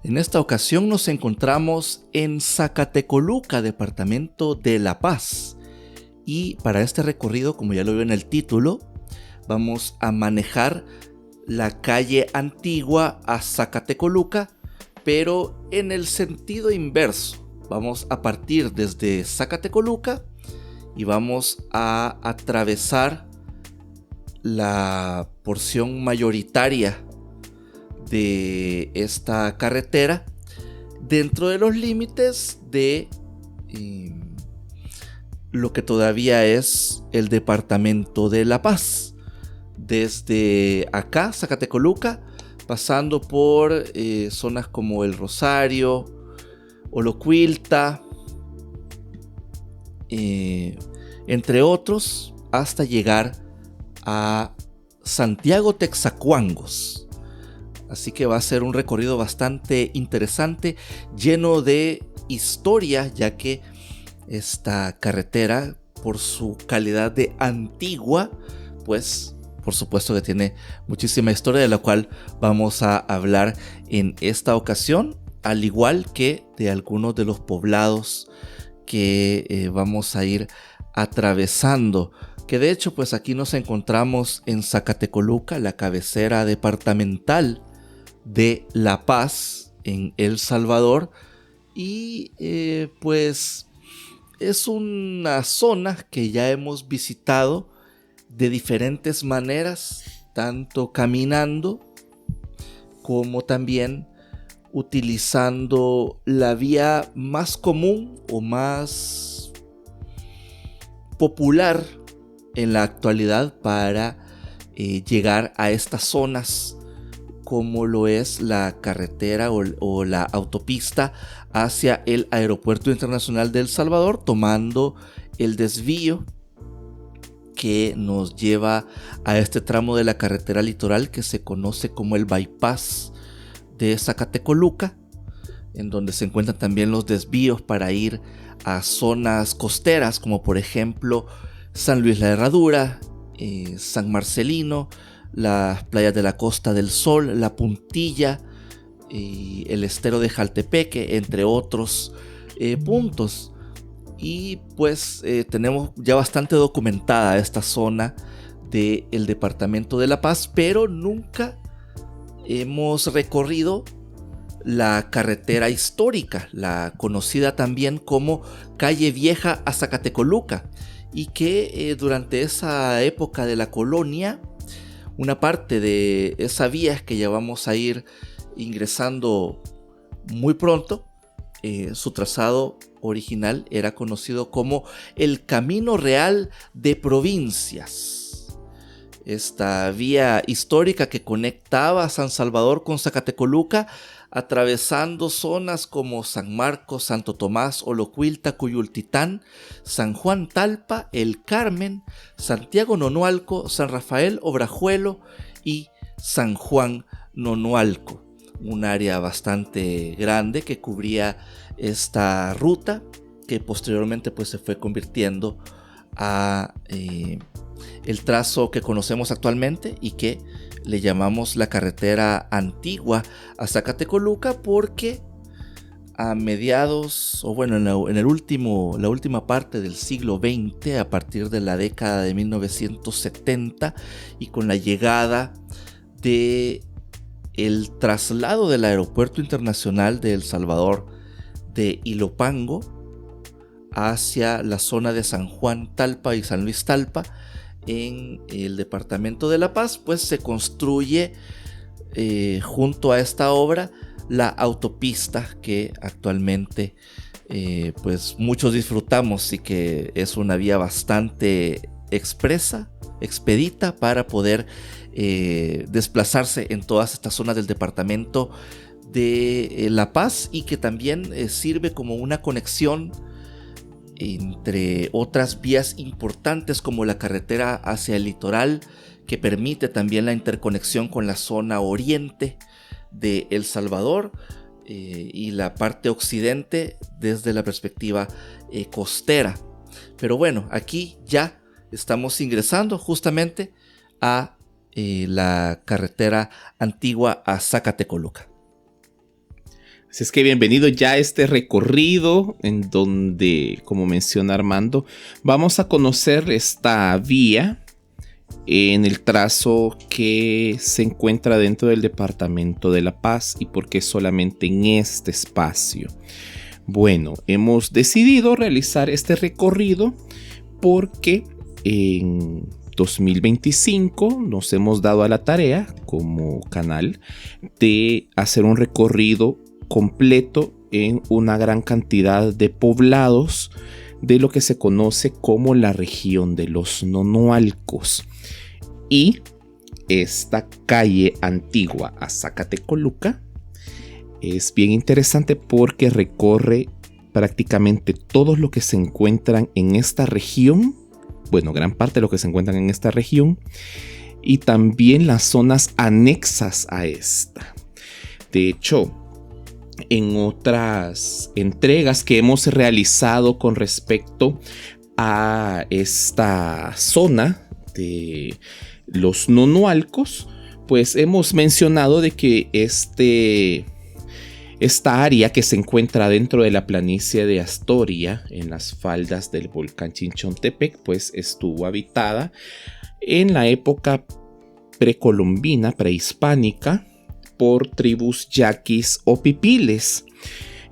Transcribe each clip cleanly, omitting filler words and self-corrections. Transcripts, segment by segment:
En esta ocasión nos encontramos en Zacatecoluca, departamento de La Paz. Y para este recorrido, como ya lo veo en el título, vamos a manejar la calle Antigua a Zacatecoluca, pero en el sentido inverso. Vamos a partir desde Zacatecoluca y vamos a atravesar la porción mayoritaria de esta carretera dentro de los límites de lo que todavía es el departamento de La Paz. Desde acá, Zacatecoluca, pasando por zonas como El Rosario, Olocuilta, entre otros, hasta llegar a Santiago Texacuangos. Así que va a ser un recorrido bastante interesante, lleno de historia, ya que esta carretera, por su calidad de antigua, pues por supuesto que tiene muchísima historia, de la cual vamos a hablar en esta ocasión, al igual que de algunos de los poblados que vamos a ir atravesando. Que de hecho, pues aquí nos encontramos en Zacatecoluca, la cabecera departamental de La Paz, en El Salvador, y pues es una zona que ya hemos visitado de diferentes maneras, tanto caminando como también utilizando la vía más común o más popular en la actualidad para llegar a estas zonas, como lo es la carretera o la autopista hacia el Aeropuerto Internacional de El Salvador, tomando el desvío que nos lleva a este tramo de la carretera litoral que se conoce como el bypass de Zacatecoluca, en donde se encuentran también los desvíos para ir a zonas costeras, como por ejemplo San Luis la Herradura, San Marcelino, las playas de la Costa del Sol, La Puntilla y el estero de Jaltepeque, entre otros puntos. Y pues tenemos ya bastante documentada esta zona del departamento de La Paz, pero nunca hemos recorrido la carretera histórica, la conocida también como Calle Vieja a Zacatecoluca, y que durante esa época de la colonia, una parte de esa vía que ya vamos a ir ingresando muy pronto, su trazado original era conocido como el Camino Real de Provincias. Esta vía histórica que conectaba a San Salvador con Zacatecoluca, atravesando zonas como San Marcos, Santo Tomás, Olocuilta, Cuyultitán, San Juan Talpa, El Carmen, Santiago Nonualco, San Rafael Obrajuelo y San Juan Nonualco. Un área bastante grande que cubría esta ruta, que posteriormente pues se fue convirtiendo a el trazo que conocemos actualmente y que le llamamos la carretera Antigua a Zacatecoluca, porque a mediados, o bueno, en la última parte del siglo XX, a partir de la década de 1970, y con la llegada de el traslado del Aeropuerto Internacional de El Salvador de Ilopango hacia la zona de San Juan Talpa y San Luis Talpa en el departamento de La Paz, pues se construye junto a esta obra la autopista que actualmente pues muchos disfrutamos, y que es una vía bastante expedita para poder desplazarse en todas estas zonas del departamento de La Paz, y que también sirve como una conexión entre otras vías importantes, como la carretera hacia el litoral, que permite también la interconexión con la zona oriente de El Salvador y la parte occidente desde la perspectiva costera. Pero bueno, aquí ya estamos ingresando justamente a la carretera Antigua a Zacatecoluca. Así es que bienvenido ya a este recorrido en donde, como menciona Armando, vamos a conocer esta vía en el trazo que se encuentra dentro del departamento de La Paz y por qué solamente en este espacio. Bueno, hemos decidido realizar este recorrido porque en 2025 nos hemos dado a la tarea como canal de hacer un recorrido completo en una gran cantidad de poblados de lo que se conoce como la región de los Nonualcos. Y esta calle antigua a Zacatecoluca es bien interesante porque recorre prácticamente todo lo que se encuentran en esta región, bueno, gran parte de lo que se encuentran en esta región, y también las zonas anexas a esta. De hecho, en otras entregas que hemos realizado con respecto a esta zona de los Nonualcos, pues hemos mencionado de que esta área que se encuentra dentro de la planicie de Astoria, en las faldas del volcán Chinchontepec, pues estuvo habitada en la época precolombina, prehispánica, por tribus yaquis o pipiles,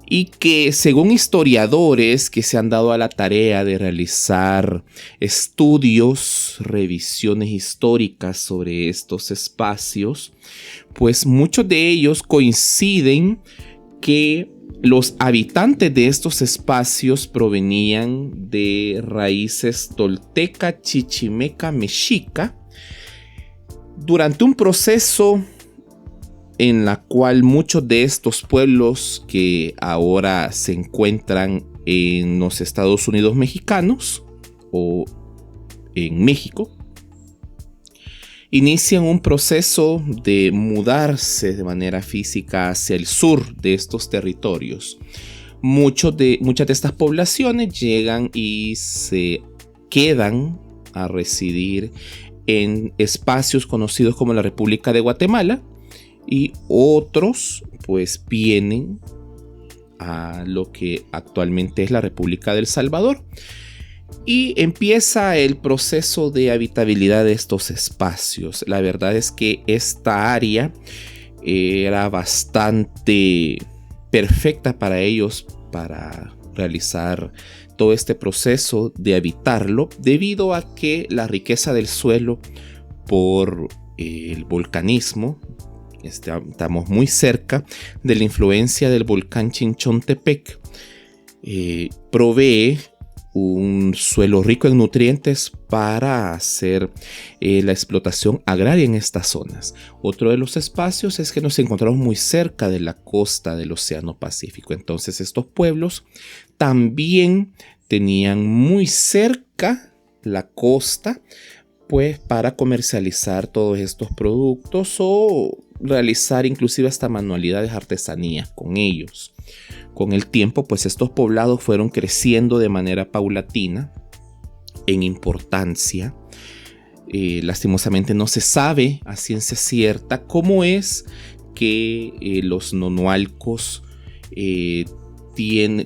y que según historiadores que se han dado a la tarea de realizar estudios, revisiones históricas sobre estos espacios, pues muchos de ellos coinciden que los habitantes de estos espacios provenían de raíces tolteca, chichimeca, mexica, durante un proceso en la cual muchos de estos pueblos que ahora se encuentran en los Estados Unidos mexicanos o en México inician un proceso de mudarse de manera física hacia el sur de estos territorios. Muchas de estas poblaciones llegan y se quedan a residir en espacios conocidos como la República de Guatemala, y otros pues vienen a lo que actualmente es la República del Salvador. Y empieza el proceso de habitabilidad de estos espacios. La verdad es que esta área era bastante perfecta para ellos para realizar todo este proceso de habitarlo, debido a que la riqueza del suelo por el volcanismo, estamos muy cerca de la influencia del volcán Chinchontepec, provee un suelo rico en nutrientes para hacer la explotación agraria en estas zonas. Otro de los espacios es que nos encontramos muy cerca de la costa del Océano Pacífico. Entonces estos pueblos también tenían muy cerca la costa, pues para comercializar todos estos productos o realizar inclusive hasta manualidades, artesanías con ellos. Con el tiempo, pues estos poblados fueron creciendo de manera paulatina en importancia. Lastimosamente no se sabe a ciencia cierta cómo es que los nonualcos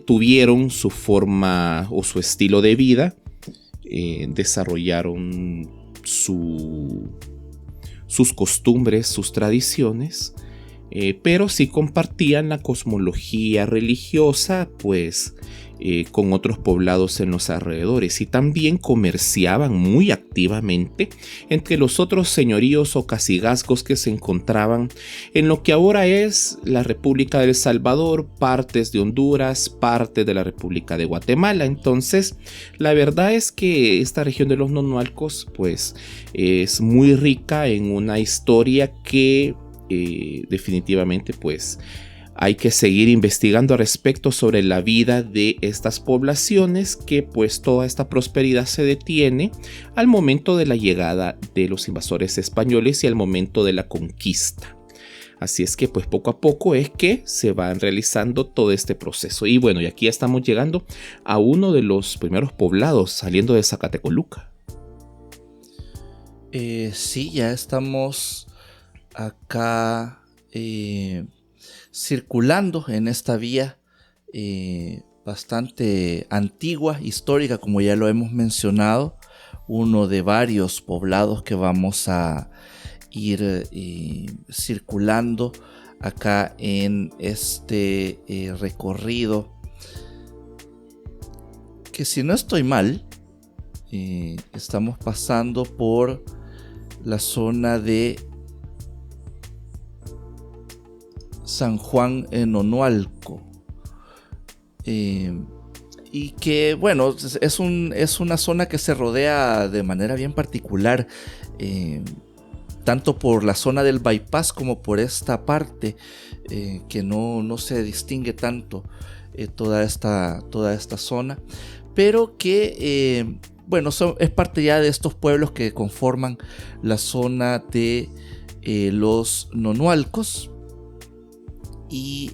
tuvieron su forma o su estilo de vida, desarrollaron sus costumbres, sus tradiciones, pero sí compartían la cosmología religiosa, pues con otros poblados en los alrededores, y también comerciaban muy activamente entre los otros señoríos o cacicazgos que se encontraban en lo que ahora es la República del Salvador, partes de Honduras, parte de la República de Guatemala. Entonces, la verdad es que esta región de los Nonualcos pues es muy rica en una historia que definitivamente pues hay que seguir investigando al respecto sobre la vida de estas poblaciones, que pues toda esta prosperidad se detiene al momento de la llegada de los invasores españoles y al momento de la conquista. Así es que pues poco a poco es que se van realizando todo este proceso. Y bueno, y aquí estamos llegando a uno de los primeros poblados saliendo de Zacatecoluca. Sí, ya estamos acá circulando en esta vía bastante antigua, histórica, como ya lo hemos mencionado, uno de varios poblados que vamos a ir circulando acá en este recorrido, que si no estoy mal, estamos pasando por la zona de San Juan en Nonualco, y que bueno, es una zona que se rodea de manera bien particular, tanto por la zona del bypass como por esta parte, que no se distingue tanto toda esta zona, pero que bueno, es parte ya de estos pueblos que conforman la zona de los Nonualcos, y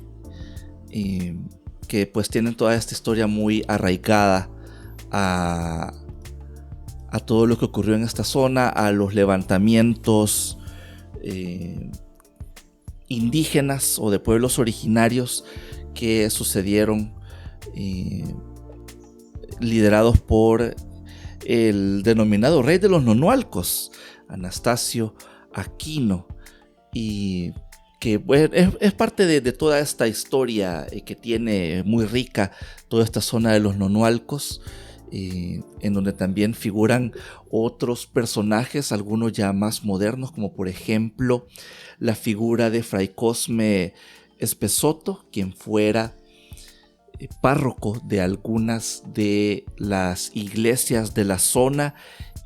que pues tienen toda esta historia muy arraigada a todo lo que ocurrió en esta zona, a los levantamientos indígenas o de pueblos originarios que sucedieron, liderados por el denominado rey de los Nonualcos, Anastasio Aquino, y que bueno, es parte de toda esta historia que tiene muy rica toda esta zona de los Nonualcos, en donde también figuran otros personajes, algunos ya más modernos, como por ejemplo la figura de Fray Cosme Espesoto, quien fuera párroco de algunas de las iglesias de la zona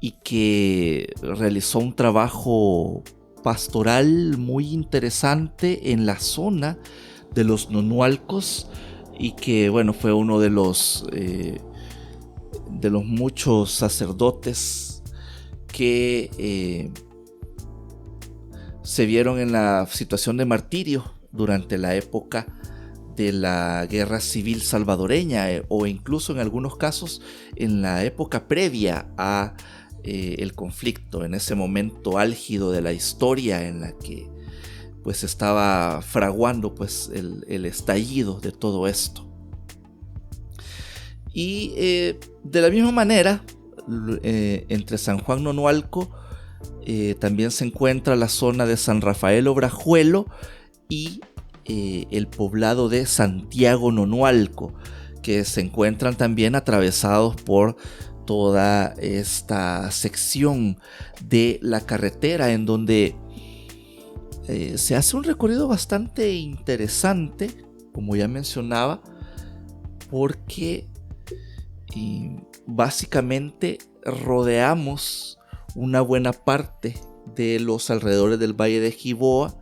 y que realizó un trabajo pastoral muy interesante en la zona de los Nonualcos, y que bueno, fue uno de los muchos sacerdotes que se vieron en la situación de martirio durante la época de la guerra civil salvadoreña, o incluso en algunos casos en la época previa a el conflicto, en ese momento álgido de la historia en la que pues estaba fraguando pues el estallido de todo esto. Y de la misma manera, entre San Juan Nonualco también se encuentra la zona de San Rafael Obrajuelo y el poblado de Santiago Nonualco, que se encuentran también atravesados por toda esta sección de la carretera, en donde se hace un recorrido bastante interesante, como ya mencionaba, porque básicamente rodeamos una buena parte de los alrededores del Valle de Jiboa,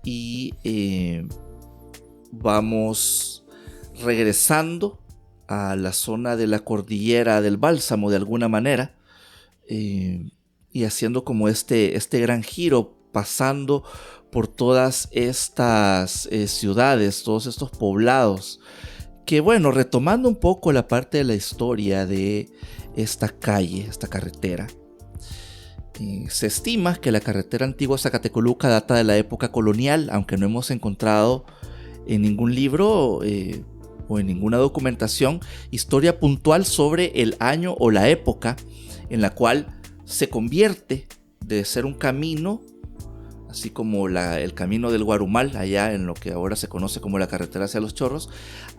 y vamos regresando a la zona de la cordillera del Bálsamo de alguna manera, y haciendo como este gran giro, pasando por todas estas ciudades, todos estos poblados, que bueno, retomando un poco la parte de la historia de esta calle, esta carretera, se estima que la carretera antigua Zacatecoluca data de la época colonial, aunque no hemos encontrado en ningún libro o en ninguna documentación historia puntual sobre el año o la época en la cual se convierte de ser un camino, así como el camino del Guarumal, allá en lo que ahora se conoce como la carretera hacia Los Chorros,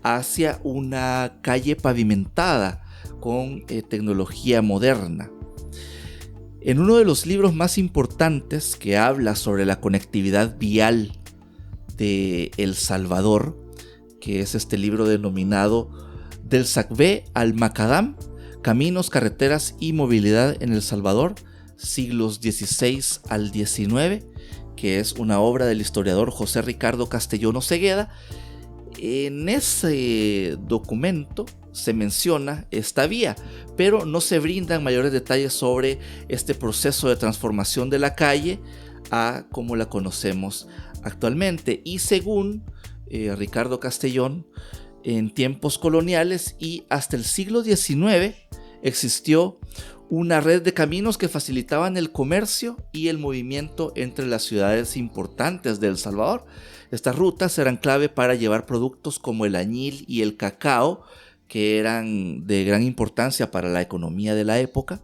hacia una calle pavimentada con tecnología moderna. En uno de los libros más importantes que habla sobre la conectividad vial de El Salvador, que es este libro denominado Del Sacbé al Macadam, Caminos, Carreteras y Movilidad en El Salvador, siglos XVI al XIX, que es una obra del historiador José Ricardo Castellón Osegueda, en ese documento se menciona esta vía, pero no se brindan mayores detalles sobre este proceso de transformación de la calle a como la conocemos actualmente. Y según Ricardo Castellón, en tiempos coloniales y hasta el siglo XIX existió una red de caminos que facilitaban el comercio y el movimiento entre las ciudades importantes de El Salvador. Estas rutas eran clave para llevar productos como el añil y el cacao, que eran de gran importancia para la economía de la época.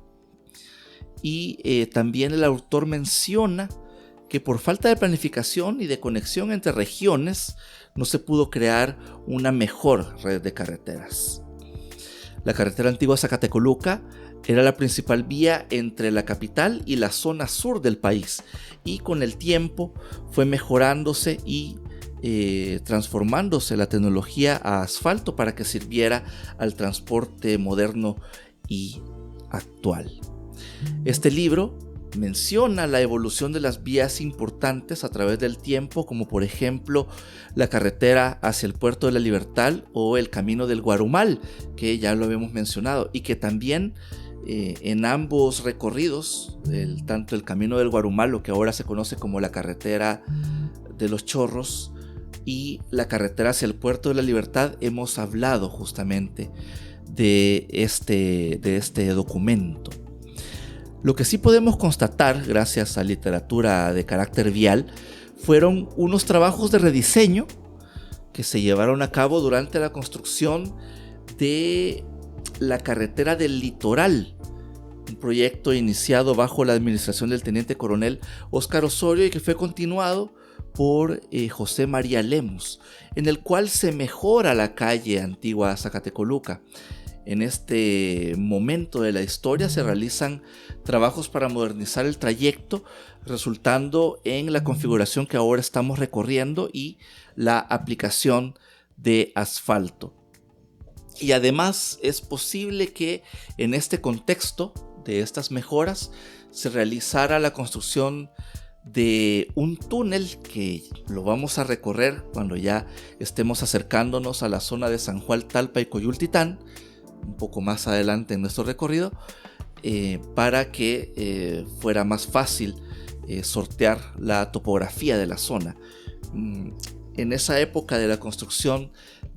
Y también el autor menciona que por falta de planificación y de conexión entre regiones no se pudo crear una mejor red de carreteras. La carretera antigua Zacatecoluca era la principal vía entre la capital y la zona sur del país, y con el tiempo fue mejorándose y transformándose la tecnología a asfalto para que sirviera al transporte moderno y actual. Este libro menciona la evolución de las vías importantes a través del tiempo, como por ejemplo la carretera hacia el Puerto de la Libertad o el Camino del Guarumal, que ya lo habíamos mencionado, y que también en ambos recorridos, tanto el Camino del Guarumal, lo que ahora se conoce como la carretera de los Chorros, y la carretera hacia el Puerto de la Libertad, hemos hablado justamente de este documento. Lo que sí podemos constatar, gracias a literatura de carácter vial, fueron unos trabajos de rediseño que se llevaron a cabo durante la construcción de la carretera del Litoral, un proyecto iniciado bajo la administración del teniente coronel Óscar Osorio y que fue continuado por José María Lemus, en el cual se mejora la calle antigua Zacatecoluca. En este momento de la historia se realizan trabajos para modernizar el trayecto, resultando en la configuración que ahora estamos recorriendo y la aplicación de asfalto. Y además es posible que en este contexto de estas mejoras se realizara la construcción de un túnel que lo vamos a recorrer cuando ya estemos acercándonos a la zona de San Juan, Talpa y Coyultitán, un poco más adelante en nuestro recorrido, para que fuera más fácil sortear la topografía de la zona. En esa época de la construcción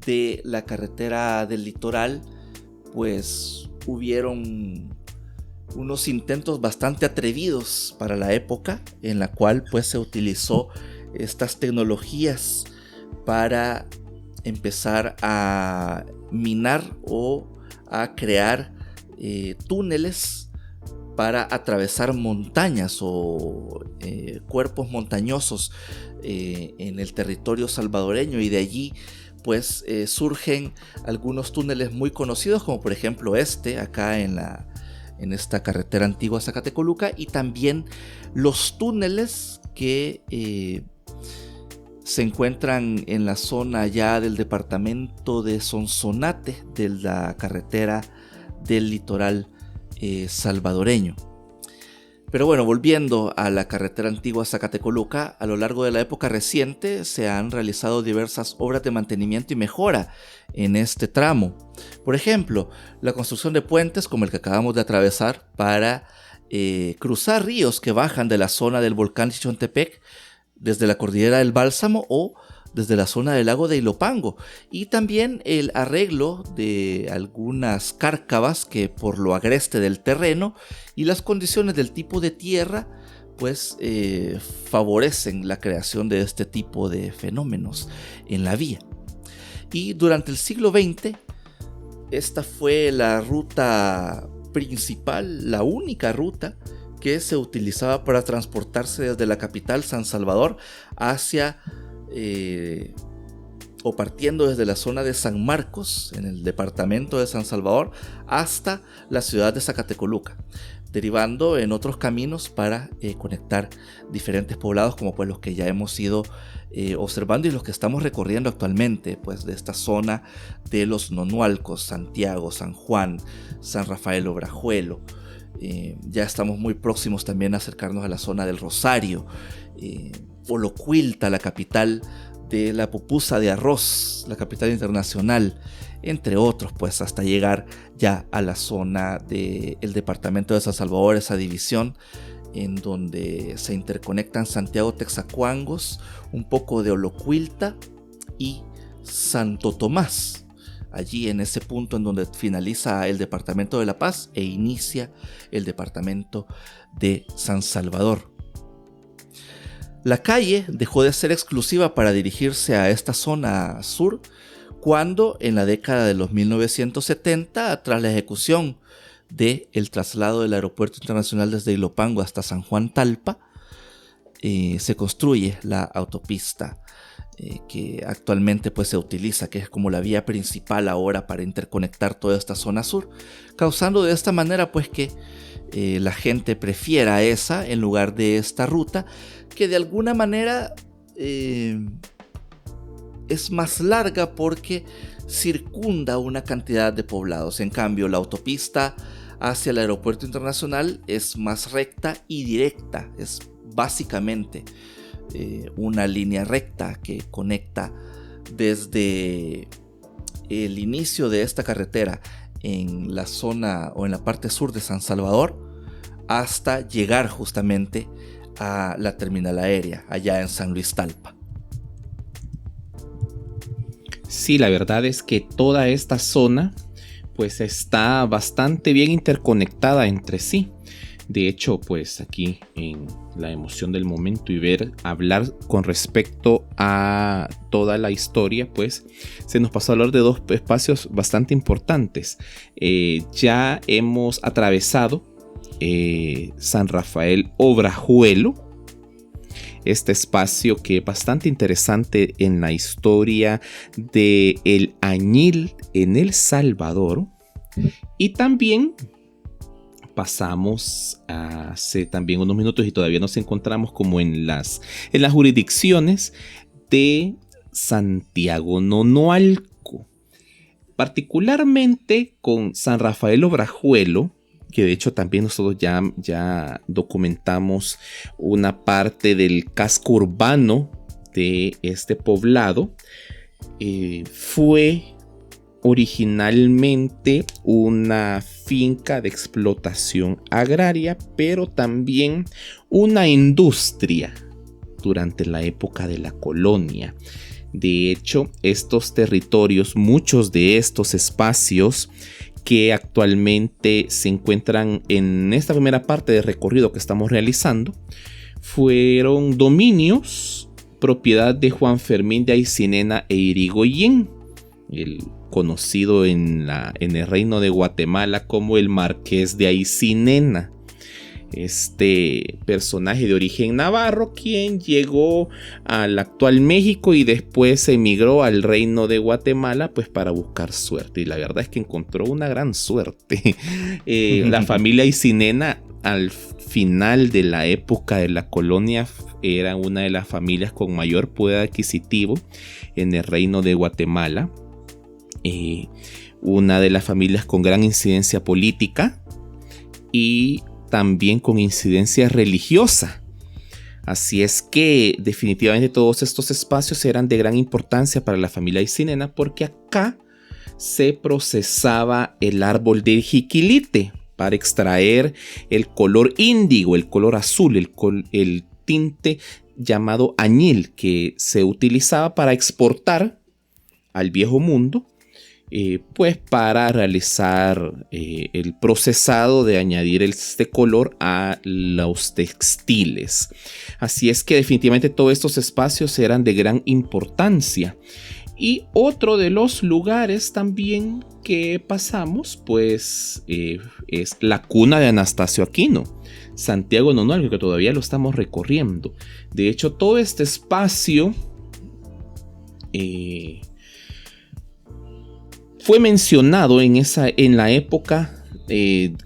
de la carretera del Litoral, pues hubieron unos intentos bastante atrevidos para la época, en la cual pues se utilizó estas tecnologías para empezar a minar o a crear túneles para atravesar montañas o cuerpos montañosos en el territorio salvadoreño, y de allí pues surgen algunos túneles muy conocidos, como por ejemplo acá en esta carretera antigua Zacatecoluca, y también los túneles que se encuentran en la zona ya del departamento de Sonsonate, de la carretera del litoral salvadoreño. Pero bueno, volviendo a la carretera antigua Zacatecoluca, a lo largo de la época reciente se han realizado diversas obras de mantenimiento y mejora en este tramo. Por ejemplo, la construcción de puentes como el que acabamos de atravesar para cruzar ríos que bajan de la zona del volcán Chichontepec desde la cordillera del Bálsamo o desde la zona del lago de Ilopango, y también el arreglo de algunas cárcavas que por lo agreste del terreno y las condiciones del tipo de tierra pues favorecen la creación de este tipo de fenómenos en la vía. Y durante el siglo XX esta fue la ruta principal, la única ruta que se utilizaba para transportarse desde la capital San Salvador hacia o partiendo desde la zona de San Marcos en el departamento de San Salvador hasta la ciudad de Zacatecoluca, derivando en otros caminos para conectar diferentes poblados, como pues los que ya hemos ido observando y los que estamos recorriendo actualmente, pues de esta zona de los Nonualcos, Santiago, San Juan, San Rafael Obrajuelo. Ya estamos muy próximos también a acercarnos a la zona del Rosario, Olocuilta, la capital de la pupusa de arroz, la capital internacional, entre otros, pues hasta llegar ya a la zona del departamento de San Salvador, esa división en donde se interconectan Santiago Texacuangos, un poco de Olocuilta y Santo Tomás. allí en ese punto en donde finaliza el departamento de La Paz e inicia el departamento de San Salvador. La calle dejó de ser exclusiva para dirigirse a esta zona sur cuando en la década de los 1970, tras la ejecución del traslado del Aeropuerto Internacional desde Ilopango hasta San Juan Talpa, se construye la autopista que actualmente pues se utiliza, que es como la vía principal ahora para interconectar toda esta zona sur, causando de esta manera pues que la gente prefiera esa en lugar de esta ruta, que de alguna manera es más larga porque circunda una cantidad de poblados. En cambio, la autopista hacia el aeropuerto internacional es más recta y directa, es básicamente una línea recta que conecta desde el inicio de esta carretera en la zona o en la parte sur de San Salvador hasta llegar justamente a la terminal aérea allá en San Luis Talpa. Sí, la verdad es que toda esta zona pues está bastante bien interconectada entre sí. De hecho, pues aquí en la emoción del momento y hablar con respecto a toda la historia, pues se nos pasó a hablar de dos espacios bastante importantes. Ya hemos atravesado San Rafael Obrajuelo, este espacio que es bastante interesante en la historia del añil en El Salvador, y también pasamos hace también unos minutos y todavía nos encontramos como en las jurisdicciones de Santiago Nonualco, particularmente con San Rafael Obrajuelo, que de hecho también nosotros ya documentamos una parte del casco urbano de este poblado. Fue originalmente una finca de explotación agraria, pero también una industria durante la época de la colonia. De hecho, estos territorios, muchos de estos espacios que actualmente se encuentran en esta primera parte del recorrido que estamos realizando, fueron dominios propiedad de Juan Fermín de Aycinena e Irigoyen, el conocido en el Reino de Guatemala como el Marqués de Aycinena. Este personaje de origen navarro, quien llegó al actual México y después emigró al Reino de Guatemala pues para buscar suerte, y la verdad es que encontró una gran suerte. La familia Aycinena al final de la época de la colonia era una de las familias con mayor poder adquisitivo en el Reino de Guatemala, una de las familias con gran incidencia política y también con incidencia religiosa. Así es que definitivamente todos estos espacios eran de gran importancia para la familia Aycinena, porque acá se procesaba el árbol del jiquilite para extraer el color índigo, el color azul, el tinte llamado añil, que se utilizaba para exportar al viejo mundo, pues para realizar el procesado de añadir este color a los textiles. Así es que definitivamente todos estos espacios eran de gran importancia. Y otro de los lugares también que pasamos pues es la cuna de Anastasio Aquino, Santiago Nonualco, que todavía lo estamos recorriendo. De hecho, todo este espacio fue mencionado en la época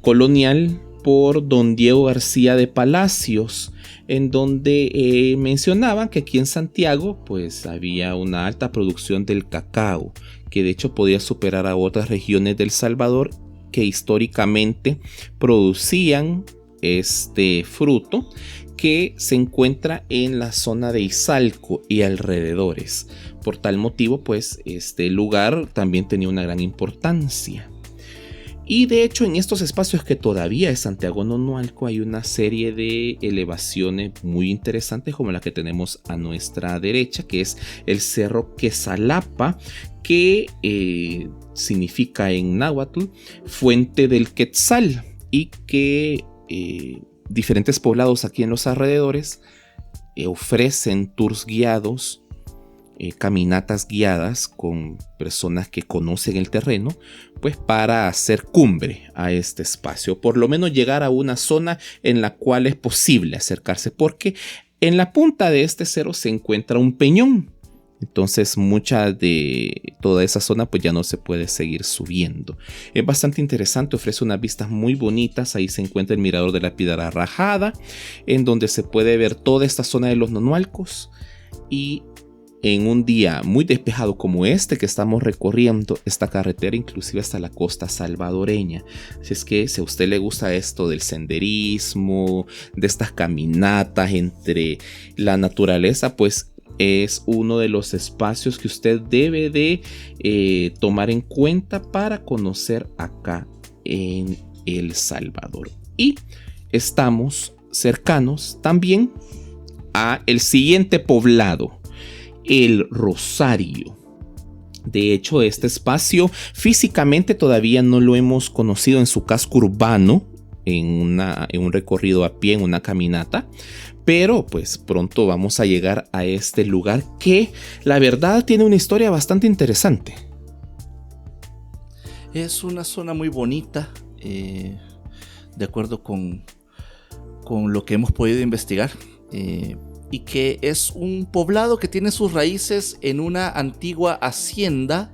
colonial por don Diego García de Palacios, en donde mencionaban que aquí en Santiago pues había una alta producción del cacao, que de hecho podía superar a otras regiones del Salvador que históricamente producían este fruto, que se encuentra en la zona de Izalco y alrededores. Por tal motivo, pues este lugar también tenía una gran importancia. Y de hecho en estos espacios que todavía es Santiago Nonualco hay una serie de elevaciones muy interesantes como la que tenemos a nuestra derecha, que es el Cerro Quesalapa, que significa en náhuatl fuente del Quetzal, y que diferentes poblados aquí en los alrededores ofrecen tours guiados, caminatas guiadas con personas que conocen el terreno, pues para hacer cumbre a este espacio, por lo menos llegar a una zona en la cual es posible acercarse, porque en la punta de este cerro se encuentra un peñón. Entonces mucha de toda esa zona pues ya no se puede seguir subiendo. Es bastante interesante, ofrece unas vistas muy bonitas. Ahí se encuentra el mirador de la Piedra Rajada, en donde se puede ver toda esta zona de los Nonualcos. Y en un día muy despejado como este que estamos recorriendo, esta carretera inclusive hasta la costa salvadoreña. Así es que si a usted le gusta esto del senderismo, de estas caminatas entre la naturaleza, pues es uno de los espacios que usted debe de tomar en cuenta para conocer acá en El Salvador. Y estamos cercanos también a el siguiente poblado, El Rosario. De hecho, este espacio físicamente todavía no lo hemos conocido en su casco urbano, en un recorrido a pie, en una caminata, pero pues pronto vamos a llegar a este lugar que la verdad tiene una historia bastante interesante. Es una zona muy bonita, de acuerdo con lo que hemos podido investigar, y que es un poblado que tiene sus raíces en una antigua hacienda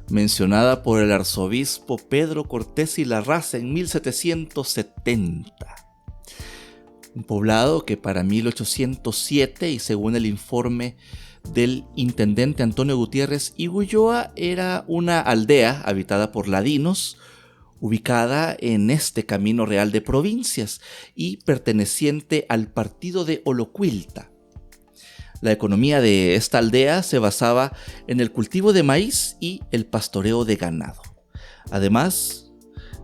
mencionada por el arzobispo Pedro Cortés y Larraza en 1770. Un poblado que para 1807, y según el informe del intendente Antonio Gutiérrez Iguyoa, era una aldea habitada por ladinos, ubicada en este Camino Real de Provincias y perteneciente al partido de Olocuilta. La economía de esta aldea se basaba en el cultivo de maíz y el pastoreo de ganado. Además,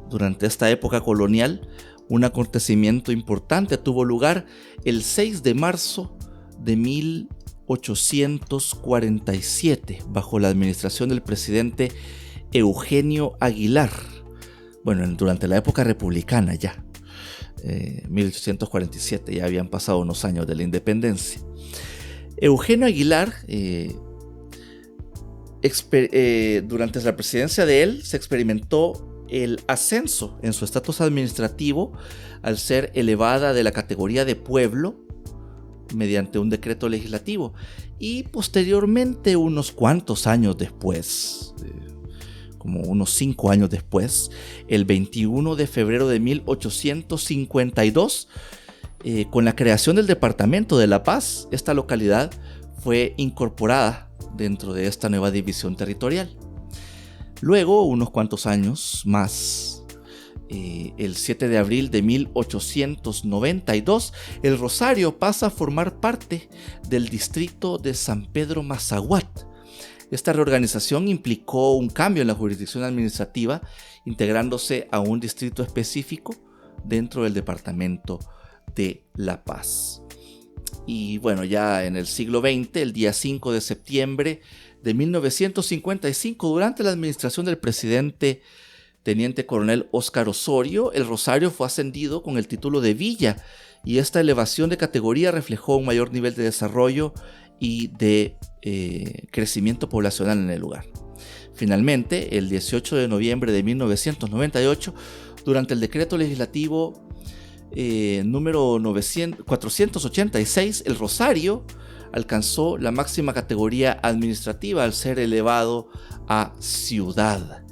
durante esta época colonial, un acontecimiento importante tuvo lugar el 6 de marzo de 1847, bajo la administración del presidente Eugenio Aguilar. Bueno, durante la época republicana ya, 1847, ya habían pasado unos años de la independencia. Eugenio Aguilar, durante la presidencia de él, se experimentó el ascenso en su estatus administrativo al ser elevada de la categoría de pueblo mediante un decreto legislativo, y posteriormente, unos cuantos años después, como unos 5 años después, el 21 de febrero de 1852, con la creación del departamento de La Paz, esta localidad fue incorporada dentro de esta nueva división territorial. Luego, unos cuantos años más, el 7 de abril de 1892, El Rosario pasa a formar parte del distrito de San Pedro Mazahuat. Esta reorganización implicó un cambio en la jurisdicción administrativa, integrándose a un distrito específico dentro del departamento de La Paz. Y bueno, ya en el siglo XX, el día 5 de septiembre de 1955, durante la administración del presidente teniente coronel Óscar Osorio, El Rosario fue ascendido con el título de villa, y esta elevación de categoría reflejó un mayor nivel de desarrollo y de crecimiento poblacional en el lugar. Finalmente, el 18 de noviembre de 1998, durante el decreto legislativo número 486, El Rosario alcanzó la máxima categoría administrativa al ser elevado a ciudad.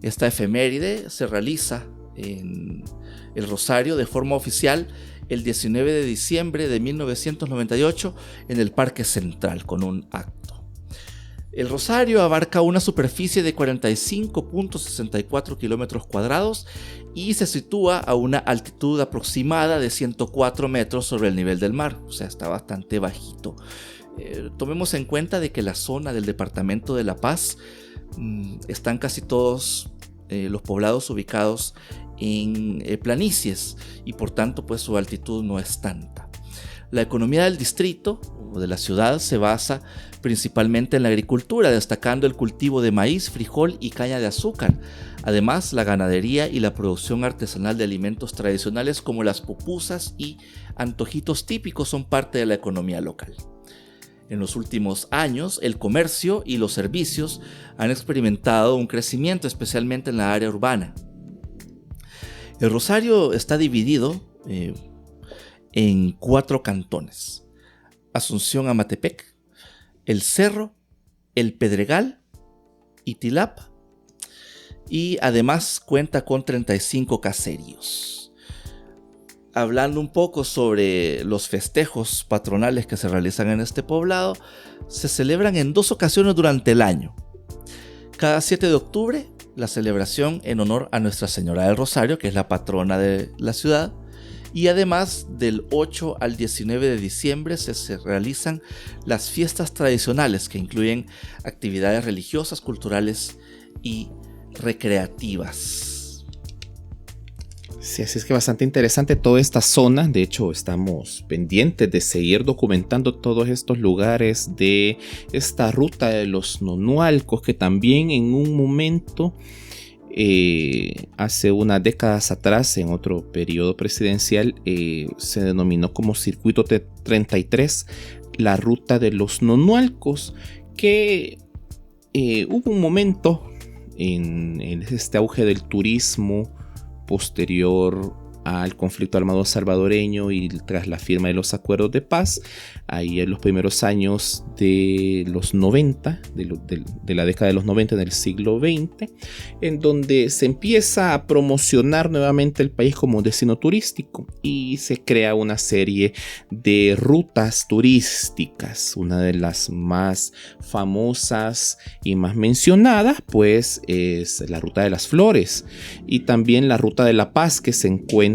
Esta efeméride se realiza en El Rosario de forma oficial el 19 de diciembre de 1998 en el Parque Central, con un acto. El Rosario abarca una superficie de 45.64 kilómetros cuadrados y se sitúa a una altitud aproximada de 104 metros sobre el nivel del mar, o sea, está bastante bajito. Tomemos en cuenta de que la zona del departamento de La Paz están casi todos los poblados ubicados en planicies y por tanto pues su altitud no es tanta. La economía del distrito o de la ciudad se basa principalmente en la agricultura, destacando el cultivo de maíz, frijol y caña de azúcar. Además, la ganadería y la producción artesanal de alimentos tradicionales como las pupusas y antojitos típicos son parte de la economía local. En los últimos años, el comercio y los servicios han experimentado un crecimiento, especialmente en la área urbana. El Rosario está dividido en 4 cantones: Asunción Amatepec, El Cerro, El Pedregal y Tilapa, y además cuenta con 35 caseríos. Hablando un poco sobre los festejos patronales que se realizan en este poblado, se celebran en 2 ocasiones durante el año. Cada 7 de octubre, la celebración en honor a Nuestra Señora del Rosario, que es la patrona de la ciudad, y además del 8 al 19 de diciembre se realizan las fiestas tradicionales que incluyen actividades religiosas, culturales y recreativas. Sí, así es que bastante interesante toda esta zona. De hecho, estamos pendientes de seguir documentando todos estos lugares de esta ruta de los nonualcos, que también en un momento, hace unas décadas atrás, en otro periodo presidencial, se denominó como Circuito 33, la ruta de los nonualcos, que hubo un momento en este auge del turismo posterior al conflicto armado salvadoreño y tras la firma de los acuerdos de paz, ahí en los primeros años de los 90, de la década de los 90 del siglo XX, en donde se empieza a promocionar nuevamente el país como destino turístico y se crea una serie de rutas turísticas. Una de las más famosas y más mencionadas pues es la Ruta de las Flores y también la Ruta de la Paz, que se encuentra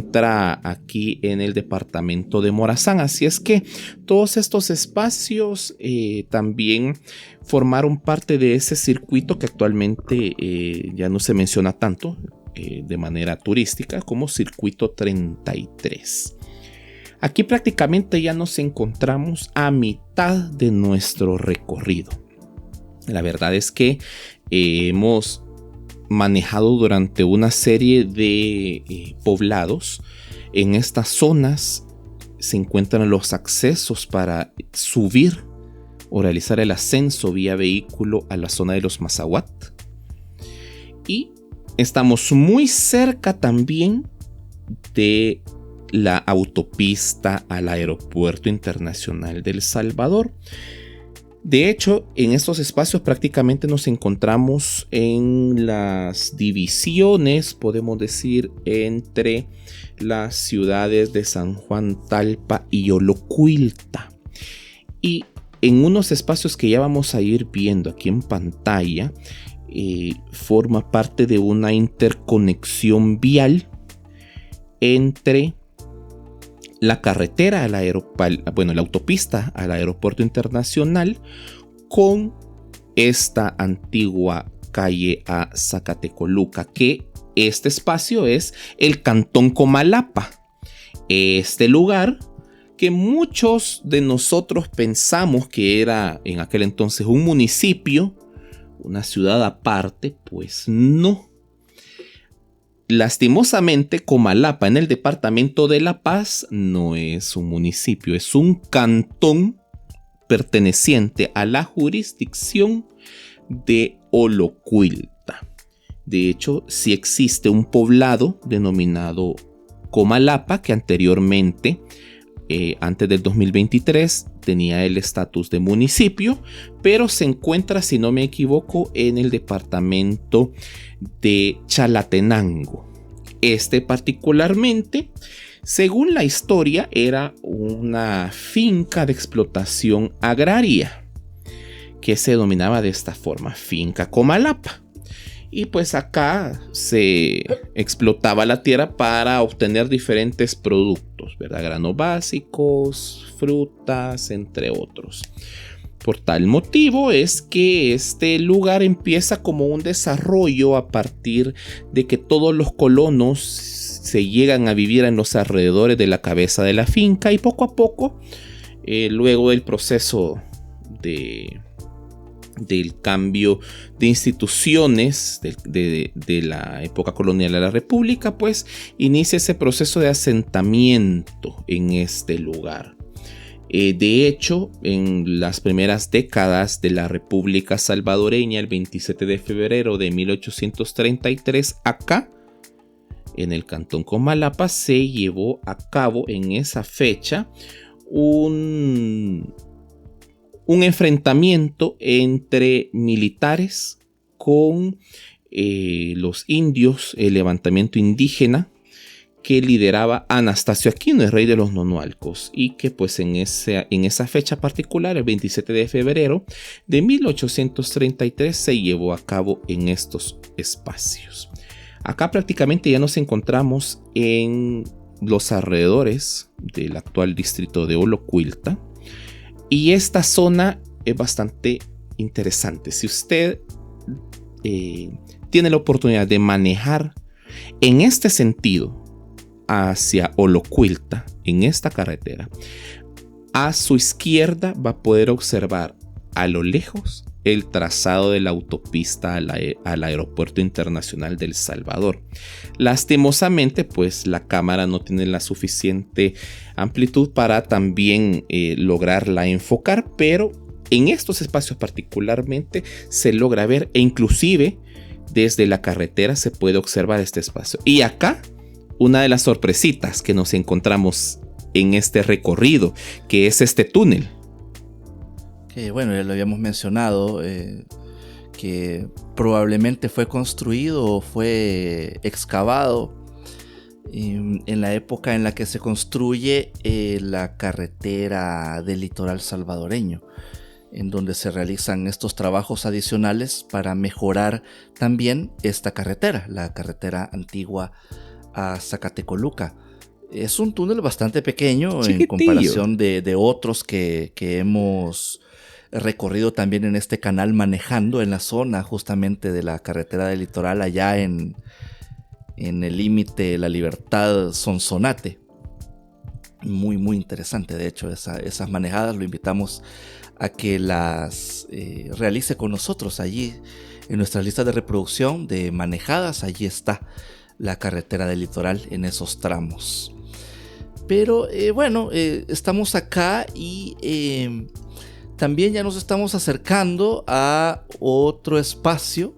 aquí en el departamento de Morazán. Así es que todos estos espacios también formaron parte de ese circuito que actualmente ya no se menciona tanto de manera turística como Circuito 33. Aquí prácticamente ya nos encontramos a mitad de nuestro recorrido. La verdad es que hemos manejado durante una serie de poblados. En estas zonas se encuentran los accesos para subir o realizar el ascenso vía vehículo a la zona de los Mazahuat. Y estamos muy cerca también de la autopista al Aeropuerto Internacional de El Salvador. De hecho, en estos espacios prácticamente nos encontramos en las divisiones, podemos decir, entre las ciudades de San Juan, Talpa y Yolocuilta. Y en unos espacios que ya vamos a ir viendo aquí en pantalla, forma parte de una interconexión vial entre la carretera la autopista al Aeropuerto Internacional con esta antigua calle a Zacatecoluca, que este espacio es el Cantón Comalapa. Este lugar que muchos de nosotros pensamos que era en aquel entonces un municipio, una ciudad aparte, pues no. Lastimosamente, Comalapa en el departamento de La Paz no es un municipio, es un cantón perteneciente a la jurisdicción de Yolocuilta. De hecho, sí existe un poblado denominado Comalapa que anteriormente, antes del 2023, tenía el estatus de municipio, pero se encuentra, si no me equivoco, en el departamento de Chalatenango. Este particularmente, según la historia, era una finca de explotación agraria que se denominaba de esta forma, Finca Comalapa. Y pues acá se explotaba la tierra para obtener diferentes productos, ¿verdad? Granos básicos, frutas, entre otros. Por tal motivo es que este lugar empieza como un desarrollo a partir de que todos los colonos se llegan a vivir en los alrededores de la cabeza de la finca, y poco a poco, luego del proceso del cambio de instituciones de la época colonial a la república, pues inicia ese proceso de asentamiento en este lugar. De hecho, en las primeras décadas de la República Salvadoreña, el 27 de febrero de 1833, acá, en el cantón Comalapa, se llevó a cabo en esa fecha un enfrentamiento entre militares con los indios, el levantamiento indígena que lideraba Anastasio Aquino, el rey de los Nonualcos, y que pues en esa fecha particular, el 27 de febrero de 1833, se llevó a cabo en estos espacios. Acá prácticamente ya nos encontramos en los alrededores del actual distrito de Olocuilta, y esta zona es bastante interesante. Si usted tiene la oportunidad de manejar en este sentido hacia Olocuilta, en esta carretera, a su izquierda va a poder observar a lo lejos el trazado de la autopista al Aeropuerto Internacional de El Salvador. Lastimosamente, pues la cámara no tiene la suficiente amplitud para también lograrla enfocar, pero en estos espacios particularmente se logra ver, e inclusive desde la carretera se puede observar este espacio. Y acá, una de las sorpresitas que nos encontramos en este recorrido, que es este túnel. Que bueno, ya lo habíamos mencionado, que probablemente fue construido o fue excavado en la época en la que se construye la carretera del litoral salvadoreño, en donde se realizan estos trabajos adicionales para mejorar también esta carretera, la carretera antigua a Zacatecoluca. Es un túnel bastante pequeño, chiquitillo, en comparación de otros que hemos recorrido también en este canal, manejando en la zona justamente de la carretera del litoral, allá en el límite La Libertad Sonsonate. Muy muy interesante, de hecho, esas manejadas. Lo invitamos a que las realice con nosotros allí en nuestra lista de reproducción de manejadas. Allí está la carretera del litoral en esos tramos. Pero bueno, estamos acá y también ya nos estamos acercando a otro espacio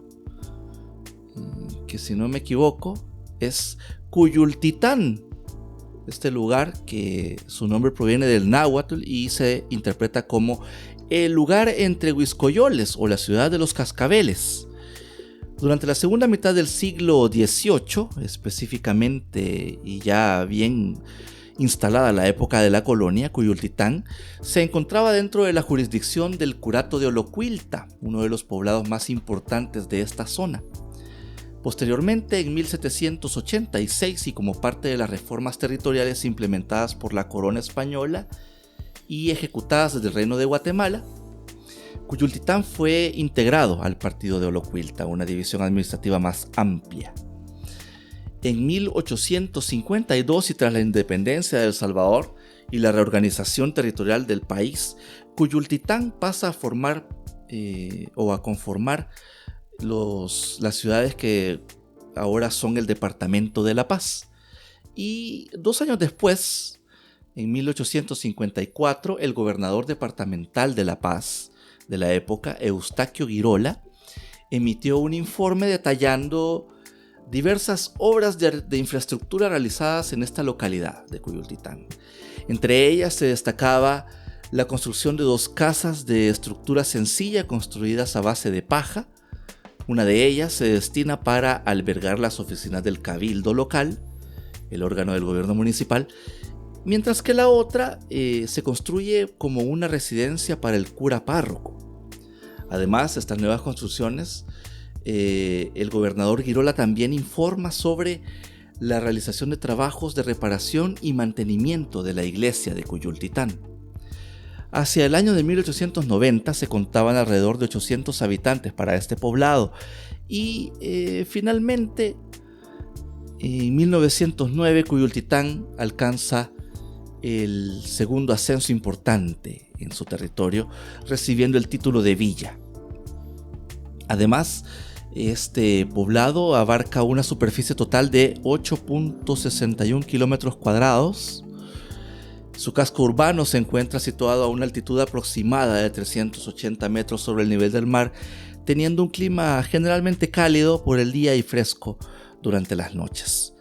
que, si no me equivoco, es Cuyultitán. Este lugar, que su nombre proviene del náhuatl y se interpreta como el lugar entre Huiscoyoles o la ciudad de los cascabeles. Durante la segunda mitad del siglo XVIII, específicamente, y ya bien instalada la época de la colonia, Cuyultitán se encontraba dentro de la jurisdicción del curato de Olocuilta, uno de los poblados más importantes de esta zona. Posteriormente, en 1786, y como parte de las reformas territoriales implementadas por la corona española y ejecutadas desde el Reino de Guatemala, Cuyultitán fue integrado al partido de Olocuilta, una división administrativa más amplia. En 1852, y tras la independencia de El Salvador y la reorganización territorial del país, Cuyultitán pasa a formar o a conformar las ciudades que ahora son el departamento de La Paz. Y 2 años después, en 1854, el gobernador departamental de La Paz de la época, Eustaquio Girola, emitió un informe detallando diversas obras de infraestructura realizadas en esta localidad de Cuyultitán. Entre ellas se destacaba la construcción de 2 casas de estructura sencilla construidas a base de paja. Una de ellas se destina para albergar las oficinas del cabildo local, el órgano del gobierno municipal, mientras que la otra se construye como una residencia para el cura párroco. Además, estas nuevas construcciones, el gobernador Girola también informa sobre la realización de trabajos de reparación y mantenimiento de la iglesia de Cuyultitán. Hacia el año de 1890 se contaban alrededor de 800 habitantes para este poblado y finalmente en 1909 Cuyultitán alcanza el segundo ascenso importante en su territorio, recibiendo el título de villa. Además, este poblado abarca una superficie total de 8.61 kilómetros cuadrados. Su casco urbano se encuentra situado a una altitud aproximada de 380 metros sobre el nivel del mar, teniendo un clima generalmente cálido por el día y fresco durante las noches.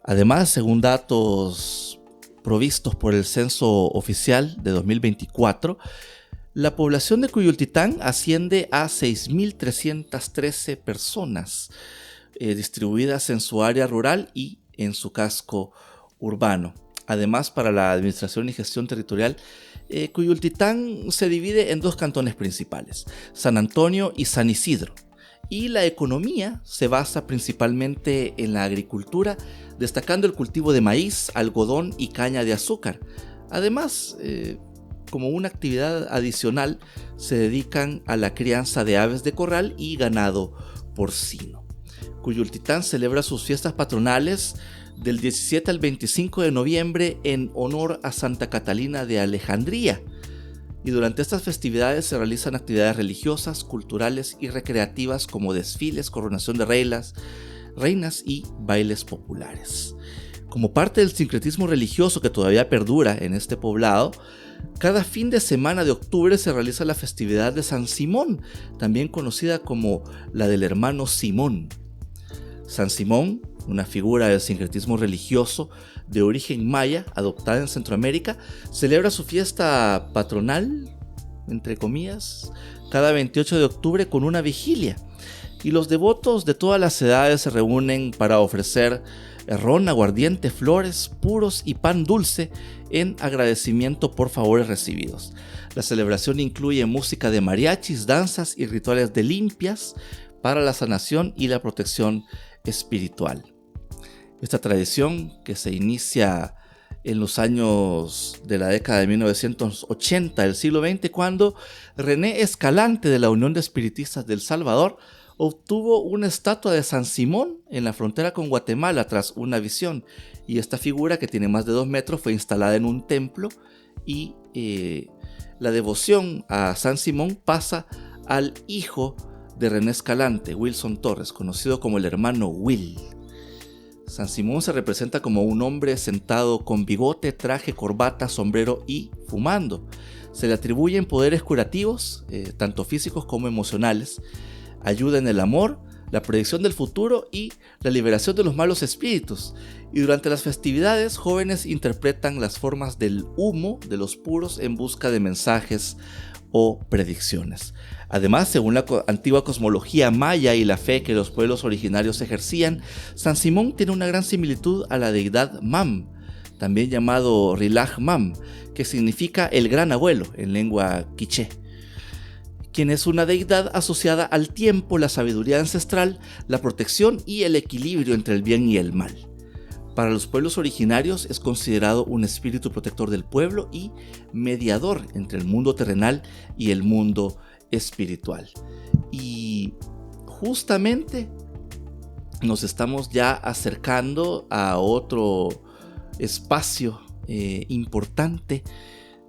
Además, según datos provistos por el Censo Oficial de 2024, la población de Cuyultitán asciende a 6.313 personas, distribuidas en su área rural y en su casco urbano. Además, para la administración y gestión territorial, Cuyultitán se divide en dos cantones principales, San Antonio y San Isidro. Y la economía se basa principalmente en la agricultura, destacando el cultivo de maíz, algodón y caña de azúcar. Además, como una actividad adicional, se dedican a la crianza de aves de corral y ganado porcino. Cuyultitán celebra sus fiestas patronales del 17 al 25 de noviembre en honor a Santa Catalina de Alejandría. Y durante estas festividades se realizan actividades religiosas, culturales y recreativas como desfiles, coronación de reinas y bailes populares. Como parte del sincretismo religioso que todavía perdura en este poblado, cada fin de semana de octubre se realiza la festividad de San Simón, también conocida como la del hermano Simón. San Simón, una figura del sincretismo religioso de origen maya, adoptada en Centroamérica, celebra su fiesta patronal, entre comillas, cada 28 de octubre con una vigilia. Y los devotos de todas las edades se reúnen para ofrecer ron, aguardiente, flores, puros y pan dulce en agradecimiento por favores recibidos. La celebración incluye música de mariachis, danzas y rituales de limpias para la sanación y la protección espiritual. Esta tradición, que se inicia en los años de la década de 1980 del siglo XX, cuando René Escalante de la Unión de Espiritistas del Salvador obtuvo una estatua de San Simón en la frontera con Guatemala tras una visión, y esta figura, que tiene más de 2 metros, fue instalada en un templo y la devoción a San Simón pasa al hijo de René Escalante, Wilson Torres, conocido como el hermano Will. San Simón se representa como un hombre sentado con bigote, traje, corbata, sombrero y fumando. Se le atribuyen poderes curativos, tanto físicos como emocionales, ayuda en el amor, la predicción del futuro y la liberación de los malos espíritus. Y durante las festividades, jóvenes interpretan las formas del humo de los puros en busca de mensajes o predicciones. Además, según la antigua cosmología maya y la fe que los pueblos originarios ejercían, San Simón tiene una gran similitud a la deidad Mam, también llamado Rilaj Mam, que significa el gran abuelo en lengua quiché, quien es una deidad asociada al tiempo, la sabiduría ancestral, la protección y el equilibrio entre el bien y el mal. Para los pueblos originarios es considerado un espíritu protector del pueblo y mediador entre el mundo terrenal y el mundo espiritual. Y justamente nos estamos ya acercando a otro espacio importante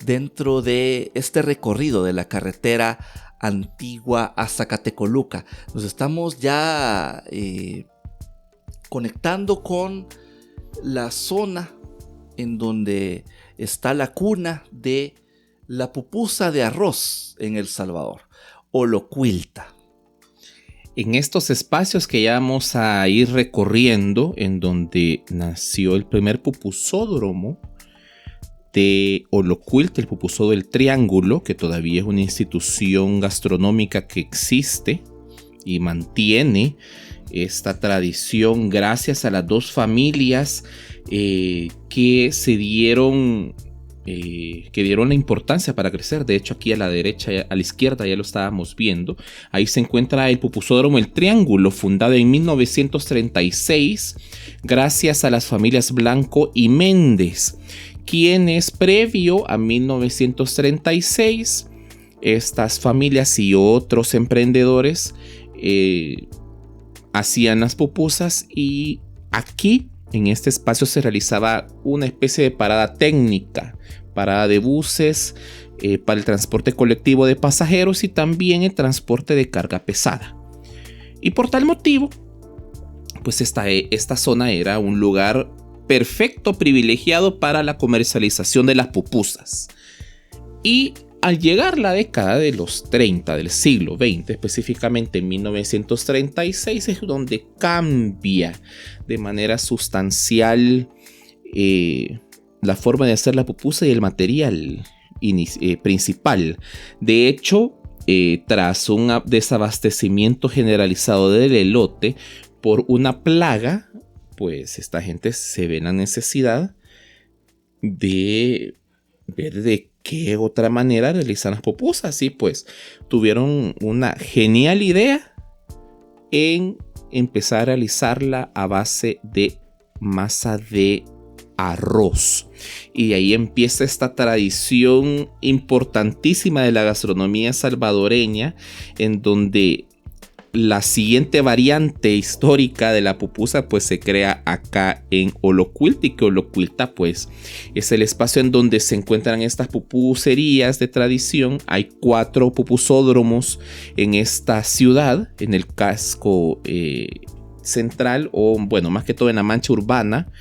dentro de este recorrido de la carretera antigua a Zacatecoluca. Nos estamos ya conectando con la zona en donde está la cuna de la pupusa de arroz en El Salvador, Olocuilta. En estos espacios que ya vamos a ir recorriendo, en donde nació el primer pupusódromo de Olocuilta, el pupusódromo del Triángulo, que todavía es una institución gastronómica que existe y mantiene esta tradición gracias a las dos familias que se dieron la importancia para crecer. De hecho, aquí a la derecha, a la izquierda ya lo estábamos viendo. Ahí se encuentra el pupusódromo El Triángulo, fundado en 1936 gracias a las familias Blanco y Méndez, quienes previo a 1936, estas familias y otros emprendedores hacían las pupusas, y aquí en este espacio se realizaba una especie de parada técnica, parada de buses para el transporte colectivo de pasajeros y también el transporte de carga pesada. Y por tal motivo, pues esta zona era un lugar perfecto, privilegiado para la comercialización de las pupusas. Y al llegar la década de los 30 del siglo XX, específicamente en 1936, es donde cambia de manera sustancial la forma de hacer la pupusa y el material principal. De hecho, tras un desabastecimiento generalizado del elote por una plaga, pues esta gente se ve en la necesidad de ver de qué otra manera realizar las pupusas. Y pues tuvieron una genial idea en empezar a realizarla a base de masa de arroz. Y ahí empieza esta tradición importantísima de la gastronomía salvadoreña, en donde la siguiente variante histórica de la pupusa pues se crea acá en Olocuilta, y que Olocuilta pues es el espacio en donde se encuentran estas pupuserías de tradición. Hay 4 pupusódromos en esta ciudad, en el casco central, o bueno, más que todo en la mancha urbana,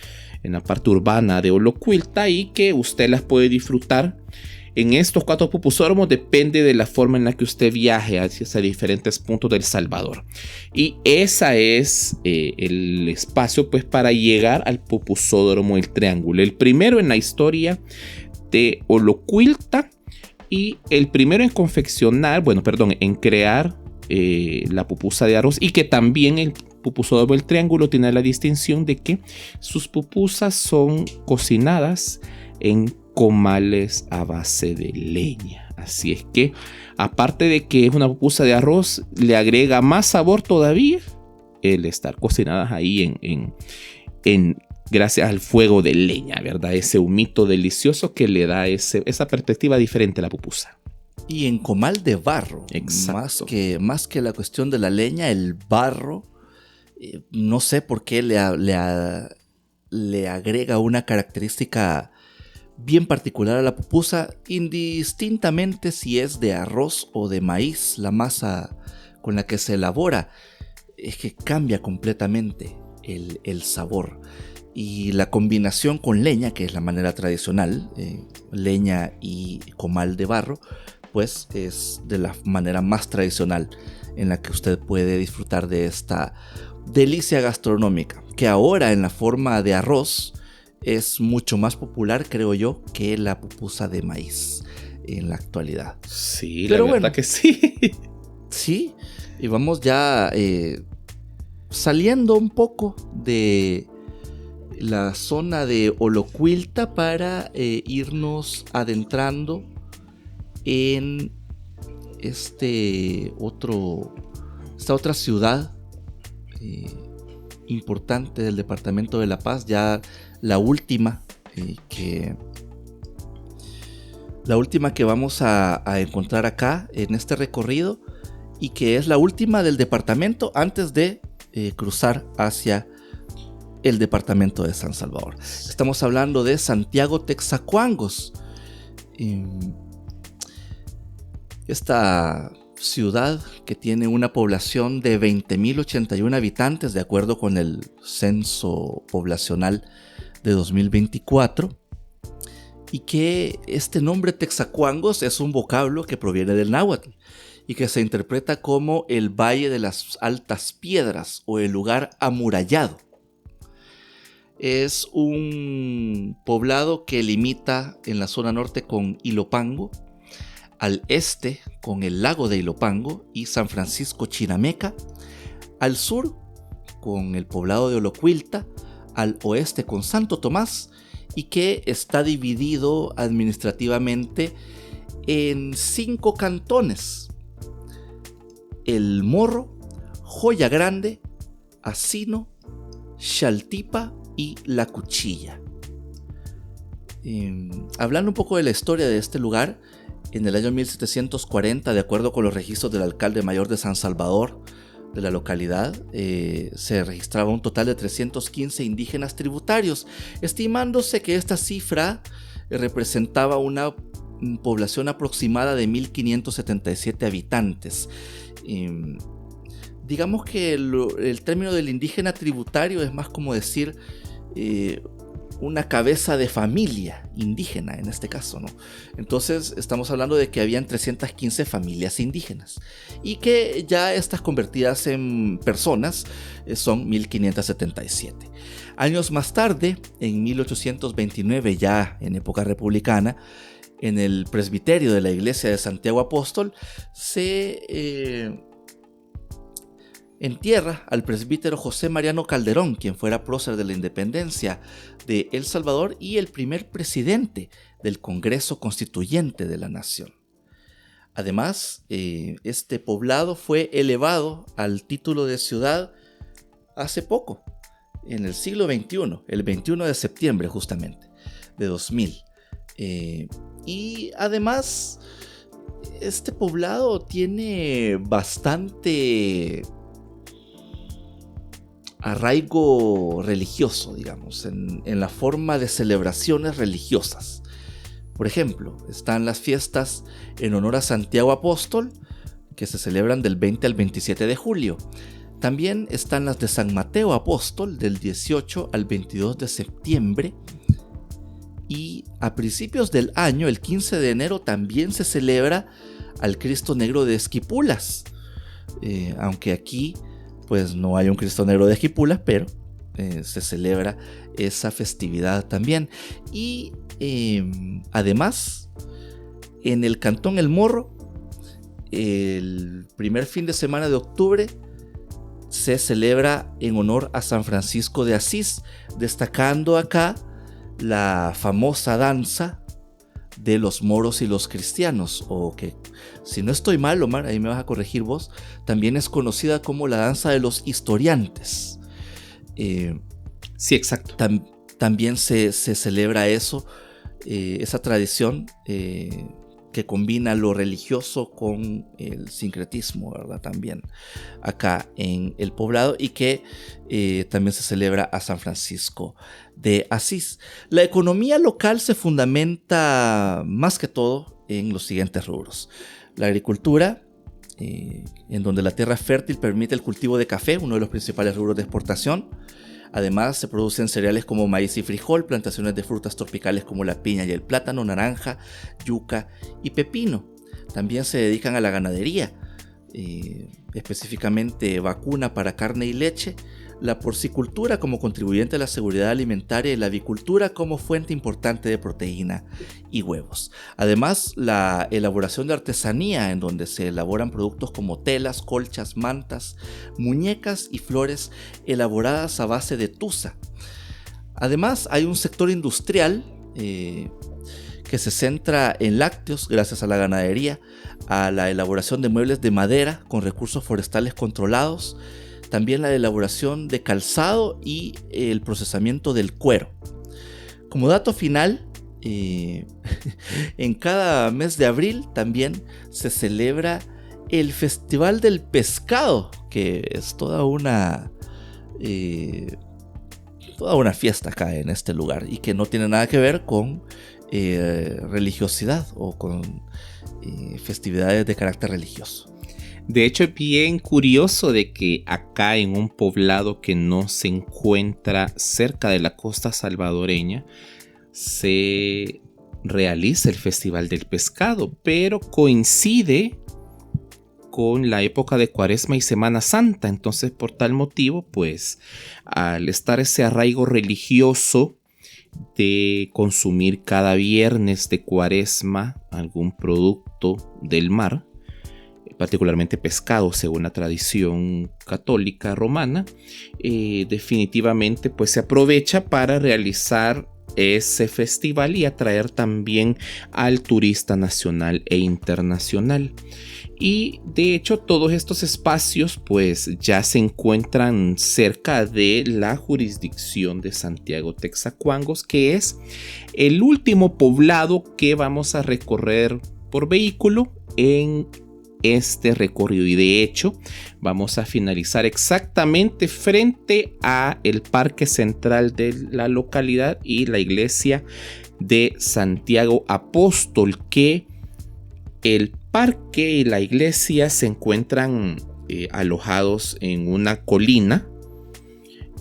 en la parte urbana de Olocuilta, y que usted las puede disfrutar en estos 4 pupusódromos. Depende de la forma en la que usted viaje hacia diferentes puntos del Salvador. Y esa es el espacio pues para llegar al pupusódromo El Triángulo, el primero en la historia de Olocuilta y el primero en en crear la pupusa de arroz, y que también el pupusódromo El Triángulo tiene la distinción de que sus pupusas son cocinadas en comales a base de leña. Así es que, aparte de que es una pupusa de arroz, le agrega más sabor todavía el estar cocinadas ahí gracias al fuego de leña, ¿verdad? Ese humito delicioso que le da esa perspectiva diferente a la pupusa. Y en comal de barro. Exacto. Más que la cuestión de la leña, el barro, no sé por qué le agrega una característica bien particular a la pupusa, indistintamente si es de arroz o de maíz. La masa con la que se elabora es que cambia completamente el sabor. Y la combinación con leña, que es la manera tradicional, leña y comal de barro, pues es de la manera más tradicional en la que usted puede disfrutar de esta delicia gastronómica, que ahora en la forma de arroz es mucho más popular, creo yo, que la pupusa de maíz en la actualidad. Sí, pero la verdad que sí. Sí, y vamos ya saliendo un poco de la zona de Olocuilta para irnos adentrando en esta otra ciudad importante del departamento de La Paz, ya la última que vamos a encontrar acá en este recorrido, y que es la última del departamento antes de cruzar hacia el departamento de San Salvador. Estamos hablando de Santiago Texacuangos. Esta ciudad, que tiene una población de 20.081 habitantes de acuerdo con el censo poblacional de 2024, y que este nombre Texacuangos es un vocablo que proviene del náhuatl y que se interpreta como el Valle de las Altas Piedras o el lugar amurallado. Es un poblado que limita en la zona norte con Ilopango, al este con el lago de Ilopango y San Francisco Chinameca, al sur con el poblado de Olocuilta, al oeste con Santo Tomás, y que está dividido administrativamente en 5 cantones: El Morro, Joya Grande, Asino, Xaltipa y La Cuchilla. Hablando un poco de la historia de este lugar, en el año 1740, de acuerdo con los registros del alcalde mayor de San Salvador, de la localidad, se registraba un total de 315 indígenas tributarios, estimándose que esta cifra representaba una población aproximada de 1577 habitantes. Digamos que el término del indígena tributario es más como decir una cabeza de familia indígena en este caso, ¿no? Entonces estamos hablando de que habían 315 familias indígenas y que ya estas convertidas en personas son 1577. Años más tarde, en 1829, ya en época republicana, en el presbiterio de la iglesia de Santiago Apóstol se entierra al presbítero José Mariano Calderón, quien fuera prócer de la independencia de El Salvador y el primer presidente del Congreso Constituyente de la Nación. Además, este poblado fue elevado al título de ciudad hace poco, en el siglo XXI, el 21 de septiembre justamente, de 2000. Y además, este poblado tiene bastante arraigo religioso, digamos, en la forma de celebraciones religiosas. Por ejemplo, están las fiestas en honor a Santiago Apóstol, que se celebran del 20 al 27 de julio. También están las de San Mateo Apóstol, del 18 al 22 de septiembre. Y a principios del año, el 15 de enero, también se celebra al Cristo Negro de Esquipulas. Aunque aquí pues no hay un Cristo Negro de Esquipulas, pero se celebra esa festividad también. Y además, en el Cantón El Morro, el primer fin de semana de octubre se celebra en honor a San Francisco de Asís, destacando acá la famosa danza de los moros y los cristianos, o que, si no estoy mal, Omar, ahí me vas a corregir vos, también es conocida como la danza de los historiantes. Sí, exacto. También se celebra eso, esa tradición que combina lo religioso con el sincretismo, ¿verdad? También acá en el poblado, y que también se celebra a San Francisco de Asís. La economía local se fundamenta más que todo en los siguientes rubros: la agricultura, en donde la tierra fértil permite el cultivo de café, uno de los principales rubros de exportación. Además, se producen cereales como maíz y frijol, plantaciones de frutas tropicales como la piña y el plátano, naranja, yuca y pepino. También se dedican a la ganadería, específicamente vacuna para carne y leche, la porcicultura como contribuyente a la seguridad alimentaria y la avicultura como fuente importante de proteína y huevos. Además, la elaboración de artesanía, en donde se elaboran productos como telas, colchas, mantas, muñecas y flores elaboradas a base de tusa. Además, hay un sector industrial que se centra en lácteos gracias a la ganadería, a la elaboración de muebles de madera con recursos forestales controlados, también la elaboración de calzado y el procesamiento del cuero. Como dato final, en cada mes de abril también se celebra el Festival del Pescado, que es toda una fiesta acá en este lugar y que no tiene nada que ver con religiosidad o con festividades de carácter religioso. De hecho, es bien curioso de que acá en un poblado que no se encuentra cerca de la costa salvadoreña se realiza el Festival del Pescado, pero coincide con la época de Cuaresma y Semana Santa. Entonces, por tal motivo, pues, al estar ese arraigo religioso de consumir cada viernes de Cuaresma algún producto del mar, particularmente pescado según la tradición católica romana, definitivamente pues se aprovecha para realizar ese festival y atraer también al turista nacional e internacional. Y de hecho todos estos espacios pues ya se encuentran cerca de la jurisdicción de Santiago Texacuangos, que es el último poblado que vamos a recorrer por vehículo en este recorrido. Y de hecho vamos a finalizar exactamente frente a el parque central de la localidad y la iglesia de Santiago Apóstol, que el parque y la iglesia se encuentran alojados en una colina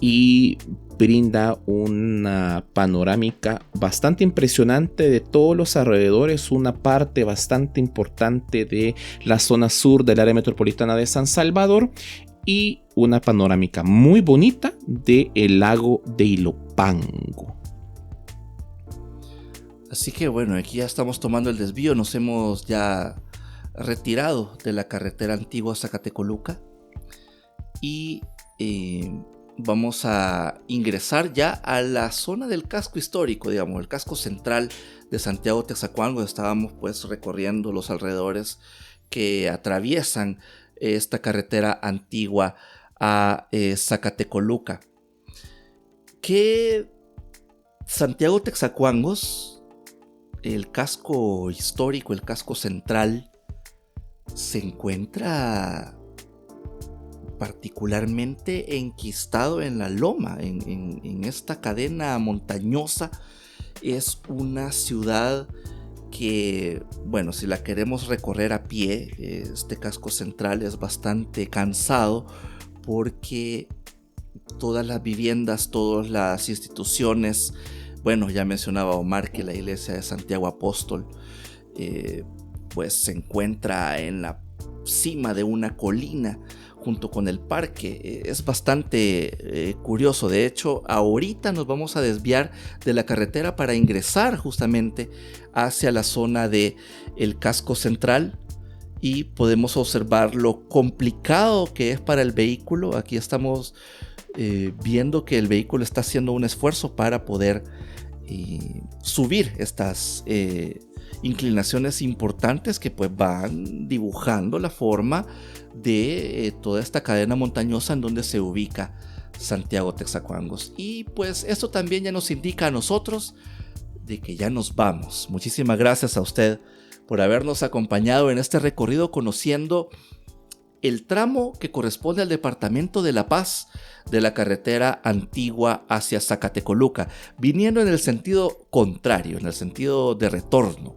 y brinda una panorámica bastante impresionante de todos los alrededores, una parte bastante importante de la zona sur del área metropolitana de San Salvador y una panorámica muy bonita del lago de Ilopango. Así que bueno, aquí ya estamos tomando el desvío, nos hemos ya retirado de la carretera antigua Zacatecoluca y vamos a ingresar ya a la zona del casco histórico, digamos, el casco central de Santiago Texacuangos. Estábamos pues recorriendo los alrededores que atraviesan esta carretera antigua a Zacatecoluca. Que Santiago Texacuangos, el casco histórico, el casco central, se encuentra particularmente enquistado en la loma, en esta cadena montañosa. Es una ciudad que, bueno, si la queremos recorrer a pie, este casco central es bastante cansado porque todas las viviendas, todas las instituciones, bueno, ya mencionaba Omar que la iglesia de Santiago Apóstol pues se encuentra en la cima de una colina junto con el parque. Es bastante curioso. De hecho, ahorita nos vamos a desviar de la carretera para ingresar justamente hacia la zona de el casco central y podemos observar lo complicado que es para el vehículo. Aquí estamos viendo que el vehículo está haciendo un esfuerzo para poder subir estas inclinaciones importantes que pues van dibujando la forma de toda esta cadena montañosa en donde se ubica Santiago Texacuangos. Y pues esto también ya nos indica a nosotros de que ya nos vamos. Muchísimas gracias a usted por habernos acompañado en este recorrido conociendo el tramo que corresponde al departamento de La Paz de la carretera antigua hacia Zacatecoluca, viniendo en el sentido contrario, en el sentido de retorno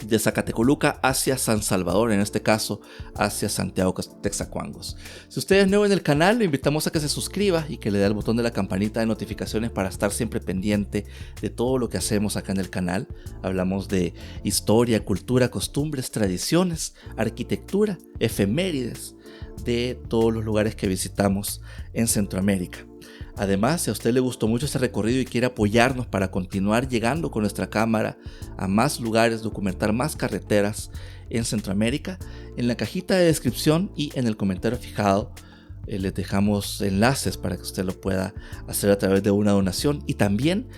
de Zacatecoluca hacia San Salvador, en este caso hacia Santiago Texacuangos. Si usted es nuevo en el canal, lo invitamos a que se suscriba y que le dé al botón de la campanita de notificaciones para estar siempre pendiente de todo lo que hacemos acá en el canal. Hablamos de historia, cultura, costumbres, tradiciones, arquitectura, efemérides de todos los lugares que visitamos en Centroamérica. Además, si a usted le gustó mucho este recorrido y quiere apoyarnos para continuar llegando con nuestra cámara a más lugares, documentar más carreteras en Centroamérica, en la cajita de descripción y en el comentario fijado les dejamos enlaces para que usted lo pueda hacer a través de una donación y también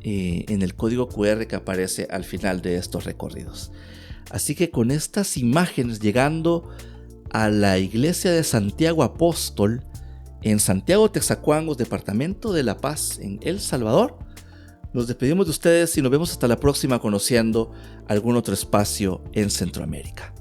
en el código QR que aparece al final de estos recorridos. Así que con estas imágenes llegando a la iglesia de Santiago Apóstol en Santiago Texacuangos, departamento de La Paz, en El Salvador, nos despedimos de ustedes y nos vemos hasta la próxima conociendo algún otro espacio en Centroamérica.